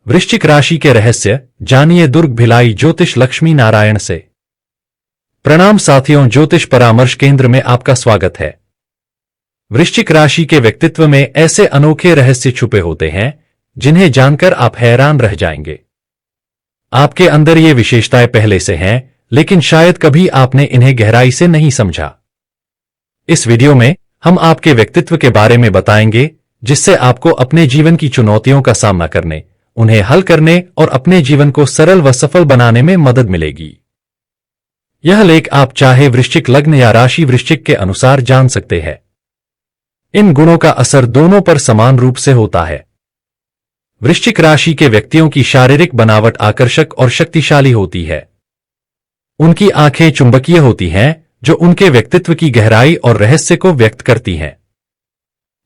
वृश्चिक राशि के रहस्य जानिए दुर्ग भिलाई ज्योतिष लक्ष्मी नारायण से। प्रणाम साथियों, ज्योतिष परामर्श केंद्र में आपका स्वागत है। वृश्चिक राशि के व्यक्तित्व में ऐसे अनोखे रहस्य छुपे होते हैं जिन्हें जानकर आप हैरान रह जाएंगे। आपके अंदर ये विशेषताएं पहले से हैं, लेकिन शायद कभी आपने इन्हें गहराई से नहीं समझा। इस वीडियो में हम आपके व्यक्तित्व के बारे में बताएंगे, जिससे आपको अपने जीवन की चुनौतियों का सामना करने, उन्हें हल करने और अपने जीवन को सरल व सफल बनाने में मदद मिलेगी। यह लेख आप चाहे वृश्चिक लग्न या राशि वृश्चिक के अनुसार जान सकते हैं। इन गुणों का असर दोनों पर समान रूप से होता है। वृश्चिक राशि के व्यक्तियों की शारीरिक बनावट आकर्षक और शक्तिशाली होती है। उनकी आंखें चुंबकीय होती हैं, जो उनके व्यक्तित्व की गहराई और रहस्य को व्यक्त करती हैं।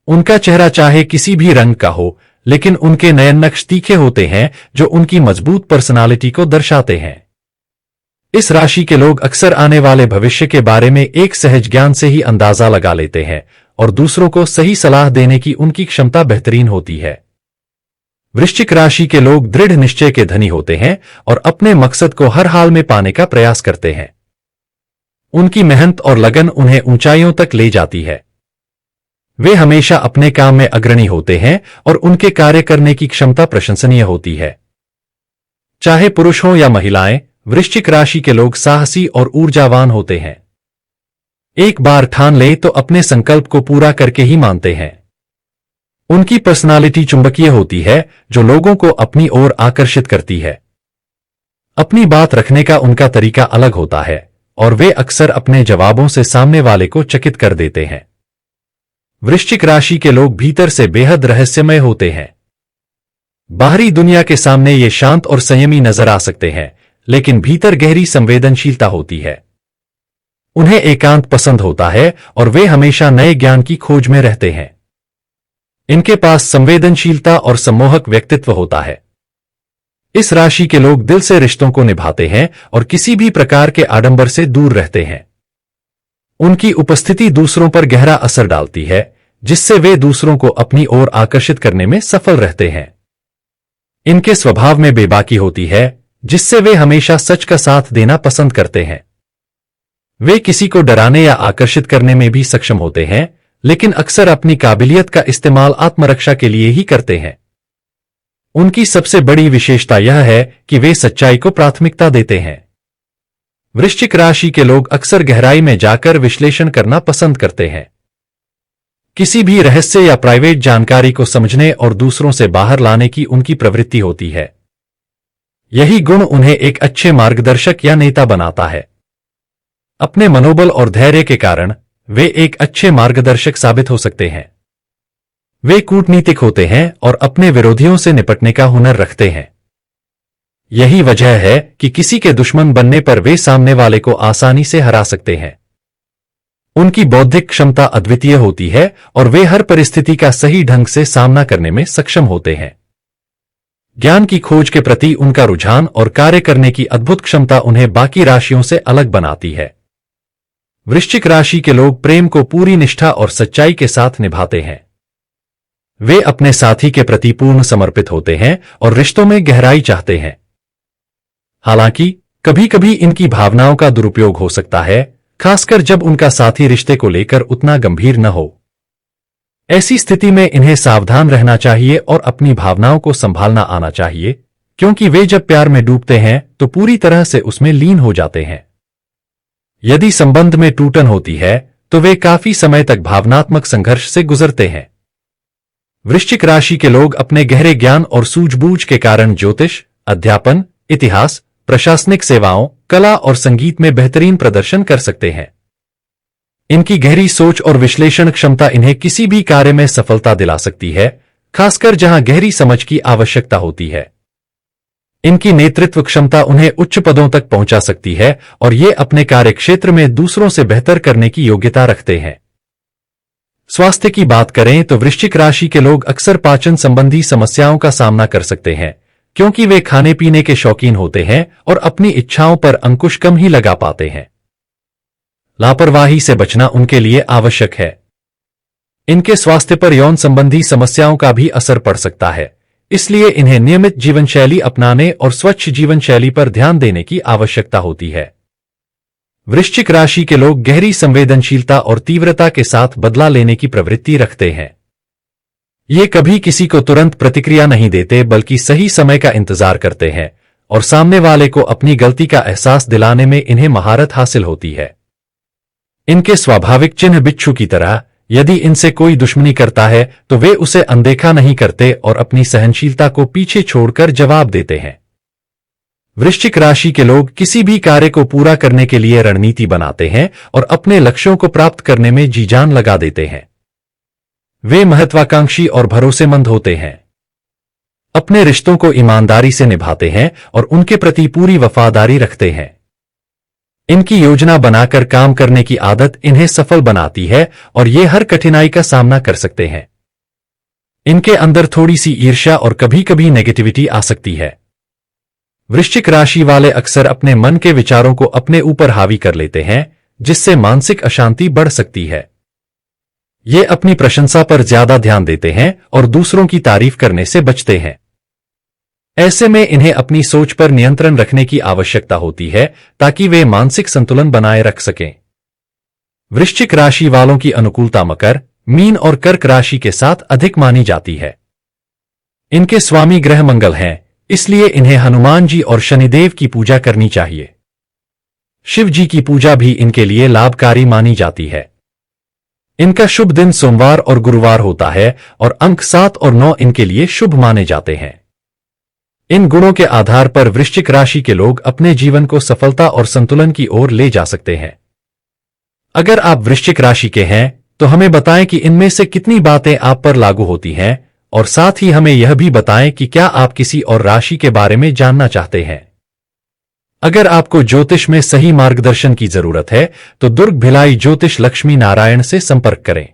उनका चेहरा चाहे किसी भी रंग का हो, लेकिन उनके नयन नक्श तीखे होते हैं, जो उनकी मजबूत पर्सनालिटी को दर्शाते हैं। इस राशि के लोग अक्सर आने वाले भविष्य के बारे में एक सहज ज्ञान से ही अंदाजा लगा लेते हैं और दूसरों को सही सलाह देने की उनकी क्षमता बेहतरीन होती है। वृश्चिक राशि के लोग दृढ़ निश्चय के धनी होते हैं और अपने मकसद को हर हाल में पाने का प्रयास करते हैं। उनकी मेहनत और लगन उन्हें ऊंचाइयों तक ले जाती है। वे हमेशा अपने काम में अग्रणी होते हैं और उनके कार्य करने की क्षमता प्रशंसनीय होती है। चाहे पुरुष हो या महिलाएं, वृश्चिक राशि के लोग साहसी और ऊर्जावान होते हैं। एक बार ठान ले तो अपने संकल्प को पूरा करके ही मानते हैं। उनकी पर्सनालिटी चुंबकीय होती है, जो लोगों को अपनी ओर आकर्षित करती है। अपनी बात रखने का उनका तरीका अलग होता है और वे अक्सर अपने जवाबों से सामने वाले को चकित कर देते हैं। वृश्चिक राशि के लोग भीतर से बेहद रहस्यमय होते हैं। बाहरी दुनिया के सामने ये शांत और संयमी नजर आ सकते हैं, लेकिन भीतर गहरी संवेदनशीलता होती है। उन्हें एकांत पसंद होता है और वे हमेशा नए ज्ञान की खोज में रहते हैं। इनके पास संवेदनशीलता और सम्मोहक व्यक्तित्व होता है। इस राशि के लोग दिल से रिश्तों को निभाते हैं और किसी भी प्रकार के आडंबर से दूर रहते हैं। उनकी उपस्थिति दूसरों पर गहरा असर डालती है, जिससे वे दूसरों को अपनी ओर आकर्षित करने में सफल रहते हैं। इनके स्वभाव में बेबाकी होती है, जिससे वे हमेशा सच का साथ देना पसंद करते हैं। वे किसी को डराने या आकर्षित करने में भी सक्षम होते हैं, लेकिन अक्सर अपनी काबिलियत का इस्तेमाल आत्मरक्षा के लिए ही करते हैं। उनकी सबसे बड़ी विशेषता यह है कि वे सच्चाई को प्राथमिकता देते हैं। वृश्चिक राशि के लोग अक्सर गहराई में जाकर विश्लेषण करना पसंद करते हैं। किसी भी रहस्य या प्राइवेट जानकारी को समझने और दूसरों से बाहर लाने की उनकी प्रवृत्ति होती है। यही गुण उन्हें एक अच्छे मार्गदर्शक या नेता बनाता है। अपने मनोबल और धैर्य के कारण वे एक अच्छे मार्गदर्शक साबित हो सकते हैं। वे कूटनीतिक होते हैं और अपने विरोधियों से निपटने का हुनर रखते हैं। यही वजह है कि किसी के दुश्मन बनने पर वे सामने वाले को आसानी से हरा सकते हैं। उनकी बौद्धिक क्षमता अद्वितीय होती है और वे हर परिस्थिति का सही ढंग से सामना करने में सक्षम होते हैं। ज्ञान की खोज के प्रति उनका रुझान और कार्य करने की अद्भुत क्षमता उन्हें बाकी राशियों से अलग बनाती है। वृश्चिक राशि के लोग प्रेम को पूरी निष्ठा और सच्चाई के साथ निभाते हैं। वे अपने साथी के प्रति पूर्ण समर्पित होते हैं और रिश्तों में गहराई चाहते हैं। हालांकि कभी कभी इनकी भावनाओं का दुरुपयोग हो सकता है, खासकर जब उनका साथी रिश्ते को लेकर उतना गंभीर न हो। ऐसी स्थिति में इन्हें सावधान रहना चाहिए और अपनी भावनाओं को संभालना आना चाहिए, क्योंकि वे जब प्यार में डूबते हैं तो पूरी तरह से उसमें लीन हो जाते हैं। यदि संबंध में टूटन होती है तो वे काफी समय तक भावनात्मक संघर्ष से गुजरते हैं। वृश्चिक राशि के लोग अपने गहरे ज्ञान और सूझबूझ के कारण ज्योतिष, अध्यापन, इतिहास, प्रशासनिक सेवाओं, कला और संगीत में बेहतरीन प्रदर्शन कर सकते हैं। इनकी गहरी सोच और विश्लेषण क्षमता इन्हें किसी भी कार्य में सफलता दिला सकती है, खासकर जहां गहरी समझ की आवश्यकता होती है। इनकी नेतृत्व क्षमता उन्हें उच्च पदों तक पहुंचा सकती है और ये अपने कार्यक्षेत्र में दूसरों से बेहतर करने की योग्यता रखते हैं। स्वास्थ्य की बात करें तो वृश्चिक राशि के लोग अक्सर पाचन संबंधी समस्याओं का सामना कर सकते हैं, क्योंकि वे खाने पीने के शौकीन होते हैं और अपनी इच्छाओं पर अंकुश कम ही लगा पाते हैं। लापरवाही से बचना उनके लिए आवश्यक है। इनके स्वास्थ्य पर यौन संबंधी समस्याओं का भी असर पड़ सकता है, इसलिए इन्हें नियमित जीवन शैली अपनाने और स्वच्छ जीवन शैली पर ध्यान देने की आवश्यकता होती है। वृश्चिक राशि के लोग गहरी संवेदनशीलता और तीव्रता के साथ बदला लेने की प्रवृत्ति रखते हैं। ये कभी किसी को तुरंत प्रतिक्रिया नहीं देते, बल्कि सही समय का इंतजार करते हैं और सामने वाले को अपनी गलती का एहसास दिलाने में इन्हें महारत हासिल होती है। इनके स्वाभाविक चिन्ह बिच्छू की तरह, यदि इनसे कोई दुश्मनी करता है तो वे उसे अनदेखा नहीं करते और अपनी सहनशीलता को पीछे छोड़कर जवाब देते हैं। वृश्चिक राशि के लोग किसी भी कार्य को पूरा करने के लिए रणनीति बनाते हैं और अपने लक्ष्यों को प्राप्त करने में जी जान लगा देते हैं। वे महत्वाकांक्षी और भरोसेमंद होते हैं, अपने रिश्तों को ईमानदारी से निभाते हैं और उनके प्रति पूरी वफादारी रखते हैं। इनकी योजना बनाकर काम करने की आदत इन्हें सफल बनाती है और ये हर कठिनाई का सामना कर सकते हैं। इनके अंदर थोड़ी सी ईर्ष्या और कभी-कभी नेगेटिविटी आ सकती है। वृश्चिक राशि वाले अक्सर अपने मन के विचारों को अपने ऊपर हावी कर लेते हैं, जिससे मानसिक अशांति बढ़ सकती है। ये अपनी प्रशंसा पर ज्यादा ध्यान देते हैं और दूसरों की तारीफ करने से बचते हैं। ऐसे में इन्हें अपनी सोच पर नियंत्रण रखने की आवश्यकता होती है ताकि वे मानसिक संतुलन बनाए रख सकें। वृश्चिक राशि वालों की अनुकूलता मकर, मीन और कर्क राशि के साथ अधिक मानी जाती है। इनके स्वामी ग्रह मंगल हैं, इसलिए इन्हें हनुमान जी और शनिदेव की पूजा करनी चाहिए। शिव जी की पूजा भी इनके लिए लाभकारी मानी जाती है। इनका शुभ दिन सोमवार और गुरुवार होता है और अंक 7 और 9 इनके लिए शुभ माने जाते हैं। इन गुणों के आधार पर वृश्चिक राशि के लोग अपने जीवन को सफलता और संतुलन की ओर ले जा सकते हैं। अगर आप वृश्चिक राशि के हैं तो हमें बताएं कि इनमें से कितनी बातें आप पर लागू होती हैं, और साथ ही हमें यह भी बताएं कि क्या आप किसी और राशि के बारे में जानना चाहते हैं। अगर आपको ज्योतिष में सही मार्गदर्शन की जरूरत है तो दुर्ग भिलाई ज्योतिष लक्ष्मी नारायण से संपर्क करें।